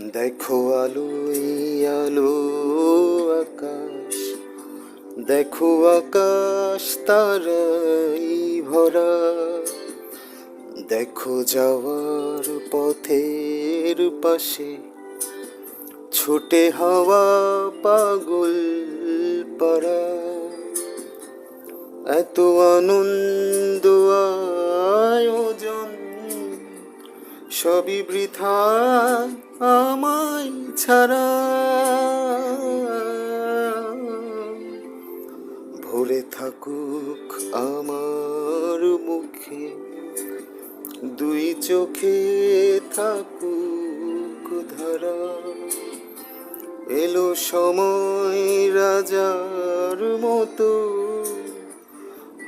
দেখো আলোয় আলো আকাশ, দেখো আকাশ তারাই ভরা। দেখো যাওয়ার পথের পাশে ছোটে হাওয়া পাগল পারা। এত আনন্দ আয়োজন সবই বৃথা আমায় ছাড়া। ভরে থাকুক আমার মুখে, দুই চোখে থাকুক ধারা। এলো সময় রাজার মতো,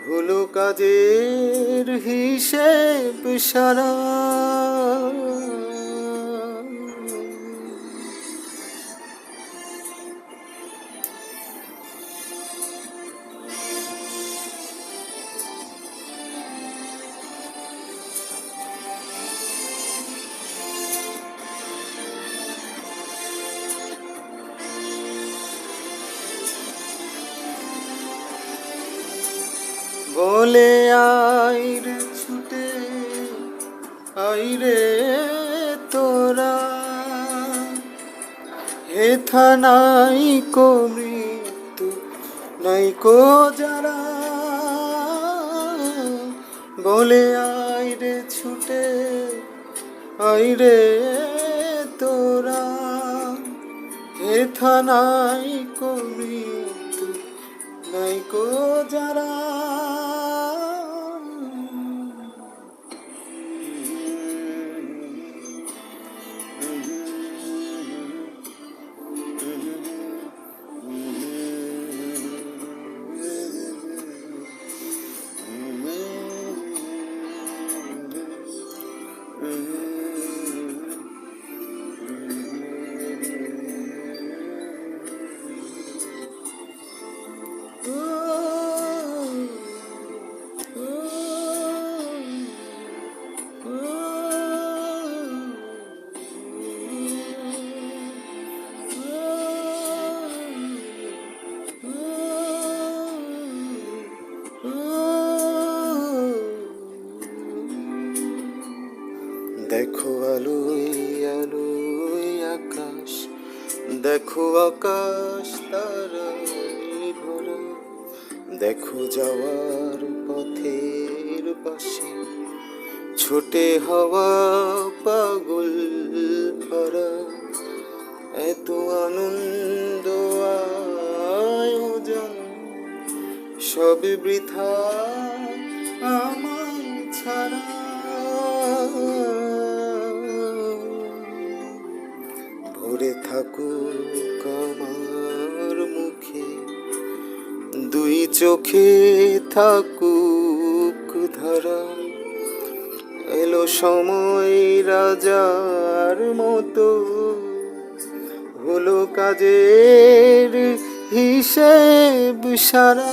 হলো কাজের হিসেব সারা। বলে আইরে ছুটে আইরে তোরা, হেথা নাই কো মৃত্যু নাই কো যারা। বলে আইরে ছুটে আইরে তোরা, হেথা নাই কো মৃত্যু নাই কো যারা। দেখো আলোয় আলোয় আকাশ, দেখো আকাশ তারায় ভরা। দেখো যাওয়ার পথের পাশে ছোটে হাওয়া পাগল পারা। এত আনন্দ আয়োজন সবই বৃথা আমায় ছাড়া। ভরে থাকুক আমার মুখে, দুই চোখে থাকুক ধারা। এলো সময় রাজার মতো, হলো কাজের হিসেব সারা।